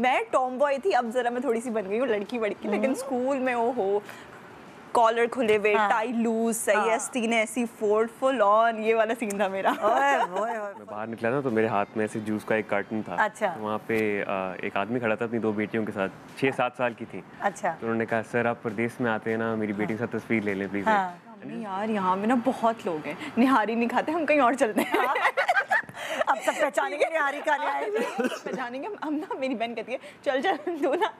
मैं Tom boy थी, अब जरा मैं थोड़ी सी बन गई हूँ लड़की बड़की, लेकिन स्कूल में वो हो कॉलर खुले हुए, टाई लूज, सही आस्तीन ऐसी फोर्ड फुल ऑन, ये वाला सीन था मेरा। मैं बाहर निकला था तो मेरे हाथ में ऐसे जूस का एक कार्टन था। अच्छा। तो वहाँ पे एक आदमी खड़ा था अपनी 2 बेटियों के साथ, 6-7 साल की थी। अच्छा। तो उन्होंने कहा सर आप प्रदेश में आते हैं ना, मेरी बेटी के साथ तस्वीर ले लें प्लीज। नहीं यार, यहाँ में ना बहुत लोग हैं, निहारी नहीं खाते, हम कहीं और चलते हैं। अब सब पहचानेंगे निहारी खाने आए पहचानेंगे हम ना। मेरी बहन कहती है चल चल तू ना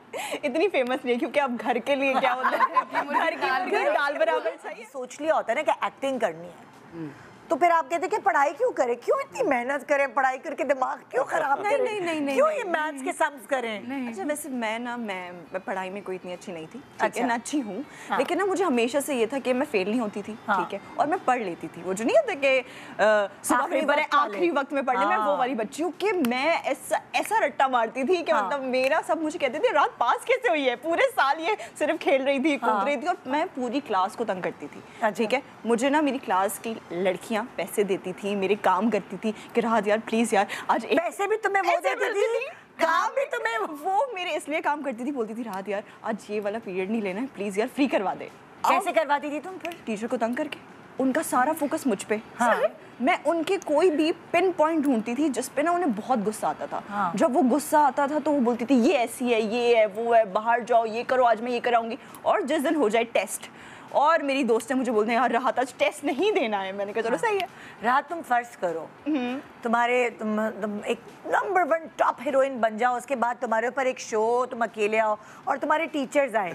इतनी फेमस नहीं है, क्योंकि अब घर के लिए क्या होता है, घर की दाल बराबर चाहिए। सोच लिया होता है ना कि एक्टिंग करनी है, तो फिर आप कहते हैं कि पढ़ाई क्यों करें, क्यों इतनी मेहनत करें, पढ़ाई करके दिमाग क्यों खराब करें, नहीं, क्यों ये मैथ्स के सम्स करें। अच्छा वैसे मैं पढ़ाई में कोई इतनी अच्छी नहीं थी, ठीक है ना, अच्छी हूँ, लेकिन ना मुझे हमेशा से ये था कि मैं फेल नहीं होती थी, ठीक है, और मैं पढ़ लेती थी। वो जो नहीं होता कि सुबह पेपर है आखिरी वक्त में पढ़ने, मैं वो वाली बच्ची हूँ कि मैं ऐसा रट्टा मारती थी कि मतलब मेरा सब मुझे कहते थे रात पास कैसे हुई है, पूरे साल ये सिर्फ खेल रही थी, कूद रही थी, और मैं पूरी क्लास को तंग करती थी, ठीक है। मुझे ना मेरी क्लास की लड़कियां पैसे देती थी, मेरे काम करती थी कि राहत यार प्लीज यार आज पैसे भी तुम्हें वो देती थी, काम भी तुम्हें वो मेरे इसलिए काम करती थी, बोलती थी राहत यार आज ये वाला पीरियड नहीं लेना है, प्लीज यार फ्री करवा दे। कैसे करवाती थी तुम फिर? टीचर को तंग करके, उनका सारा फोकस मुझ पे। मैं उनके कोई भी पिन पॉइंट ढूंढती थी जिस पे ना उन्हें बहुत गुस्सा आता था। जब वो गुस्सा आता था तो वो बोलती थी ये ऐसी है, ये है, वो है, बाहर जाओ, ये करो, आज मैं ये कराऊंगी। और जिस दिन हो जाए टेस्ट और मेरी दोस्त है मुझे बोलते हैं यार राहत आज टेस्ट नहीं देना है, मैंने कहा चलो सही है। राहत तुम फर्ज करो तुम एक नंबर 1 टॉप हीरोइन बन जाओ, उसके बाद तुम्हारे ऊपर एक शो, तुम अकेले आओ और तुम्हारे टीचर्स आए,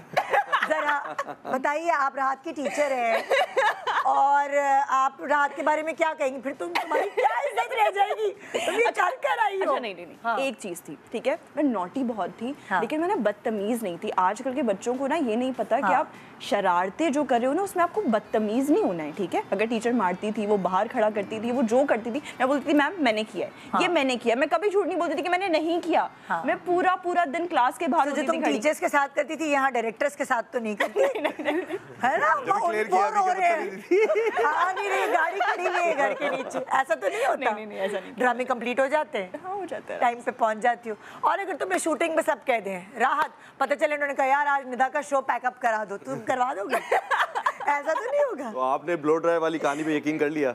जरा बताइए आप राहत की टीचर है और आप राहत के बारे में क्या कहेंगी, फिर तुम्हारी क्या इज्जत रह जाएगी, तुम ये चल कर आई हो। अच्छा नहीं, एक चीज थी, ठीक है, मैं नॉटी बहुत थी, लेकिन मैंने बदतमीज नहीं थी। आजकल के बच्चों को ना ये नहीं पता कि आप शरारतें जो कर रहे हो ना उसमें आपको बदतमीज नहीं होना है, ठीक है। अगर टीचर मारती थी, वो बाहर खड़ा करती थी, वो जो करती थी, मैं बोलती थी मैम मैंने किया है, ये मैंने किया। मैं कभी झूठ नहीं बोलती थी कि मैंने नहीं किया। मैं पूरा दिन क्लास के बाहर होती थी। तुम टीचर्स के साथ करती थी, यहाँ डायरेक्टर्स के साथ तो नहीं करती है ना? वो रो रहे हैं, हाँ नहीं गाड़ी खड़ी हुई है घर के नीचे, ऐसा तो नहीं होता? नहीं ऐसा नहीं। ड्रामे कंप्लीट हो जाते हैं? हाँ हो जाता है, टाइम पे पहुंच जाती हो। और अगर तुम्हें शूटिंग में सब कह दें राहत, पता चले उन्होंने कहा यार आज निदा का शो पैकअप करा दो, तुम करवा दोगे? ऐसा तो नहीं होगा? तो आपने ब्लो ड्राई वाली कहानी पे यकीन कर लिया?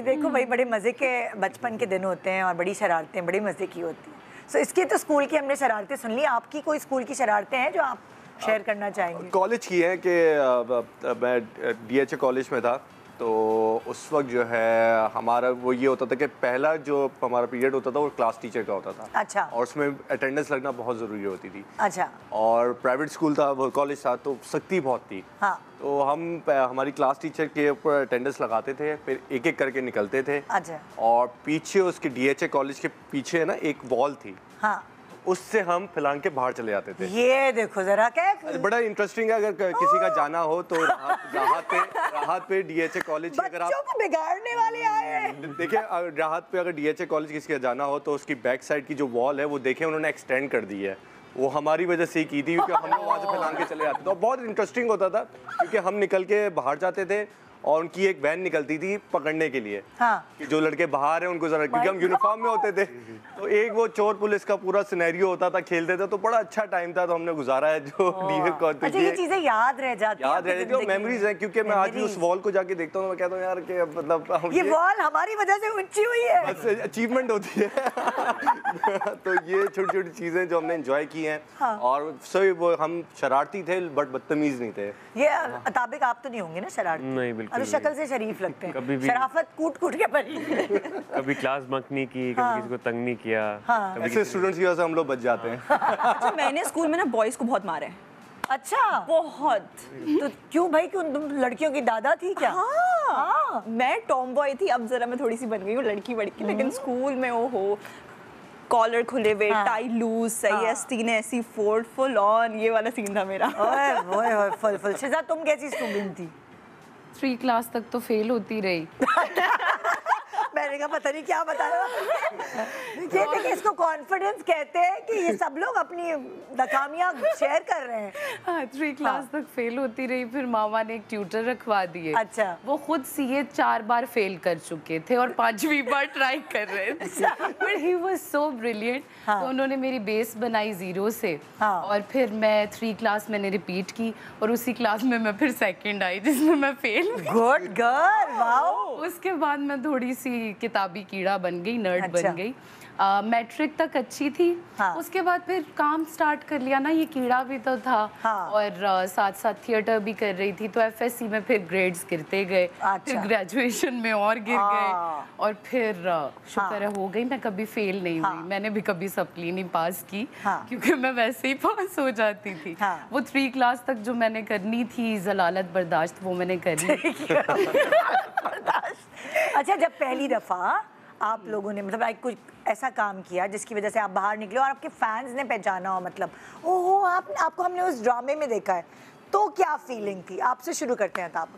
देखो भाई बड़े मजे के बचपन के दिन होते हैं और बड़ी शरारतें बड़ी मजे की होती हैं। सो इसकी तो स्कूल की हमने शरारतें सुन ली, आपकी कोई स्कूल की शरारतें हैं जो आप शेयर करना चाहेंगे? कॉलेज की है कि मैं DHA कॉलेज में था, तो उस वक्त जो है हमारा वो ये होता था कि पहला जो हमारा पीरियड होता था वो क्लास टीचर का होता था। अच्छा। और उसमें अटेंडेंस लगना बहुत ज़रूरी होती थी। अच्छा। और प्राइवेट स्कूल था, वो कॉलेज था, तो सख्ती बहुत थी। हाँ। तो हमारी क्लास टीचर के ऊपर अटेंडेंस लगाते थे, फिर एक एक करके निकलते थे। अच्छा। और पीछे उसके DHA कॉलेज के पीछे ना एक वॉल थी। हाँ। उससे हम फिलांग के बाहर चले जाते थे। ये देखो जरा, क्या बड़ा इंटरेस्टिंग है, अगर किसी का जाना हो तो राहत पे DHA कॉलेज की अगर आप बच्चों को बिगाड़ने वाले आए हैं। देखिए राहत पे अगर DHA कॉलेज किसी का जाना हो तो उसकी बैक साइड की जो वॉल है वो देखें उन्होंने एक्सटेंड कर दी है, वो हमारी वजह से ही की थी, क्योंकि हम लोग वहाँ से फिलांग के चले जाते थे। तो बहुत इंटरेस्टिंग होता था क्योंकि हम निकल के बाहर जाते थे और उनकी एक वैन निकलती थी पकड़ने के लिए। हाँ। कि जो लड़के बाहर हैं उनको जरा, क्योंकि हम यूनिफॉर्म में होते थे, तो एक वो चोर पुलिस का पूरा सिनेरियो होता था, खेलते थे, तो बड़ा अच्छा टाइम था, तो हमने गुजारा है जो अच्छा, ये चीजें याद रह जाती हैं, मेमोरीज हैं, क्योंकि मैं आज भी उस वॉल को जाके देखता हूँ, मैं कहता हूँ यार कि मतलब ये वॉल हमारी वजह से ऊंची हुई है, अचीवमेंट होती है। तो ये छोटी छोटी चीजें जो हमने एंजॉय की हैं। हाँ। और सही वो हम शरारती थे बट बदतमीज नहीं थे। ये अताबिक आप तो नहीं होंगे ना शरारती? नहीं बिल्कुल। अरे शक्ल से शरीफ लगते हैं। कभी भी शराफत कूट कूट के भरी। कभी क्लास बंक नहीं की, कभी किसी को तंग नहीं किया। हाँ। ऐसे स्टूडेंट्स की वजह से हम लोग बच जाते हैं। अच्छा मैंने स्कूल में ना बॉयज को बहुत मारा है। अच्छा बहुत। तो क्यों भाई, क्यों तुम लड़कियों की दादा थी क्या? हाँ। मैं टॉम बॉय थी, अब जरा मैं थोड़ी सी बन गई हूँ लड़की बड़की, लेकिन स्कूल में वो हो कॉलर खुले हुए, टाई लूज, सही आस्तीन ऐसी फोर्ड फुल ऑन, ये वाला सीन था मेरा। ओए फुल। शिजा तुम कैसी स्टूडेंट थी? 3 क्लास तक तो फेल होती रही। मैंने मैंने कहा पता नहीं क्या बता रहा ये देखिए, इसको कॉन्फिडेंस कहते हैं कि ये सब लोग अपनी नाकामियां शेयर कर रहे हैं। हाँ, 3 क्लास तक फेल होती रही, फिर मामा ने एक ट्यूटर रखवा दिए। अच्छा। वो खुद सीए 4 बार फेल कर चुके थे और 5वीं बार ट्राई कर रहे थे, but he was so brilliant. तो उन्होंने मेरी बेस बनाई 0 से। और फिर मैं 3 क्लास मैंने रिपीट की और उसी क्लास में मैं फिर सेकंड आई जिसमें मैं फेल। Good girl, wow. उसके बाद मैं थोड़ी सी किताबी कीड़ा बन गई, नर्ड बन गई। मैट्रिक तक अच्छी थी। उसके बाद फिर काम स्टार्ट कर लिया ना, ये कीड़ा भी तो था। और साथ साथ थिएटर भी कर रही थी, तो एफएससी में फिर ग्रेड्स गिरते गए। फिर ग्रेजुएशन में और गिर गए और फिर शुक्र है हो गई, मैं कभी फेल नहीं हुई। मैंने भी कभी सप्ली नहीं पास की क्योंकि मैं वैसे ही पास हो जाती थी। वो 3 क्लास तक जो मैंने करनी थी जलालत बर्दाश्त, वो मैंने कर ली। अच्छा, जब पहली दफा आप लोगों ने मतलब कुछ ऐसा काम किया जिसकी वजह से आप बाहर निकले और आपके फैंस ने पहचाना हो, मतलब ओहो आपको हमने उस ड्रामे में देखा है, तो क्या फीलिंग थी? आपसे शुरू करते हैं ताब।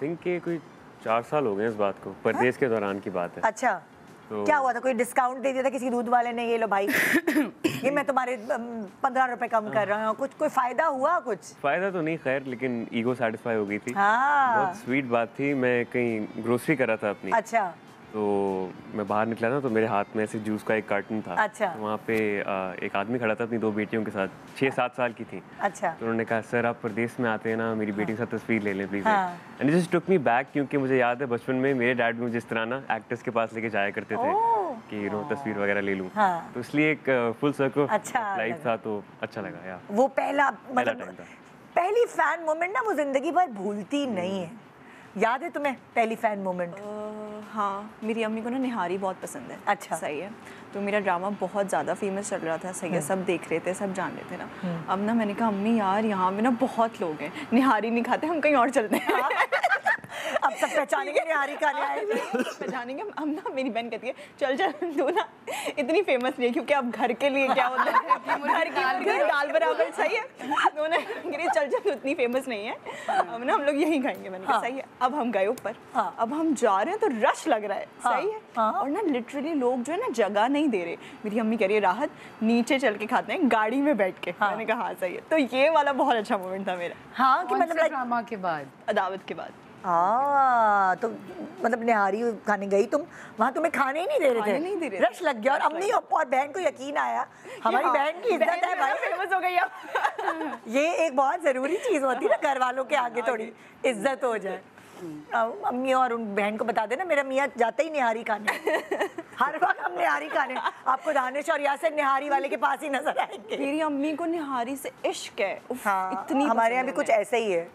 थिंक कि कोई 4 साल हो गए इस बात को, परदेश के दौरान की बात है। अच्छा, तो क्या हुआ था? कोई डिस्काउंट दे दिया था किसी दूध वाले ने, ये लो भाई ये मैं तुम्हारे 15 रुपए कम कर रहा हूँ, कुछ कोई फायदा हुआ? कुछ फायदा तो नहीं खैर, लेकिन ईगो सेटिस्फाई हो गई थी। बहुत स्वीट बात थी। मैं कहीं ग्रोसरी कर रहा था अपनी। अच्छा। तो मैं बाहर निकला था तो मेरे हाथ में ऐसे जूस का एक कार्टन था। अच्छा। तो वहाँ पे एक आदमी खड़ा था अपनी 2 बेटियों के साथ, 6-7 साल की थी। अच्छा। तो उन्होंने कहा सर आप प्रदेश में आते हैं ना, मेरी बेटी के साथ तस्वीर ले लें please. And just took me back, क्योंकि मुझे याद है बचपन में मेरे डैड भी मुझे इस तरह ना एक्टर्स के पास लेके जाया करते थे कि तस्वीर वगैरह ले लूँ। तो इसलिए एक फुल सर्कल लाइफ था, तो अच्छा लगा यार। वो पहला मतलब पहली फैन मोमेंट ना, वो जिंदगी भर भूलती नहीं है। याद है तुम्हें पहली फैन मोमेंट? हाँ, मेरी अम्मी को ना निहारी बहुत पसंद है। अच्छा। सही है। तो मेरा ड्रामा बहुत ज़्यादा फेमस चल रहा था। सही है, सब देख रहे थे, सब जान रहे थे ना। अब ना मैंने कहा अम्मी यार यहाँ पे ना बहुत लोग हैं, निहारी नहीं खाते, हम कहीं और चलते हैं। अब सब पहचानेंगे निहारी खाने आएंगे। पहचानेंगे हम ना। मेरी बहन कहती है चल चल तू ना इतनी फेमस नहीं है, क्योंकि अब घर के लिए क्या होता है घर की दाल बराबर। सही है। तो ना चल चल तू इतनी फेमस नहीं है, अब ना हम लोग यहीं खाएंगे। मैंने कहा सही है। अब हम गए ऊपर, अब हम जा रहे हैं तो रश लग रहा है। सही है। और ना लिटरली लोग जो है ना जगह नहीं दे रहे। मेरी अम्मी कह रही है राहत नीचे चल के खाते हैं गाड़ी में बैठ के। मैंने कहा हाँ सही है। तो ये वाला बहुत अच्छा मोमेंट था मेरा। हाँ, कि मतलब ड्रामा के बाद, अदावत के बाद। तो मतलब निहारी खाने गई तुम, वहाँ तुम्हें खाने ही नहीं दे रहे थे? नहीं दे रहे, रश लग गया। और अम्मी और बहन को यकीन आया हमारी बहन की इज्जत है भाई, फेमस हो गई अब। ये एक बहुत जरूरी चीज होती है ना, घर वालों के आगे थोड़ी इज्जत हो जाए। अम्मी और उन बहन को बता देना मेरा मियाँ जाते ही निहारी खाने, हर वक्त हम निहारी खाने, आपको दानिश और यासिर निहारी वाले के पास ही नजर आएंगे। मेरी अम्मी को निहारी से इश्क है। हाँ, इतनी हमारे यहाँ भी कुछ ऐसा ही है।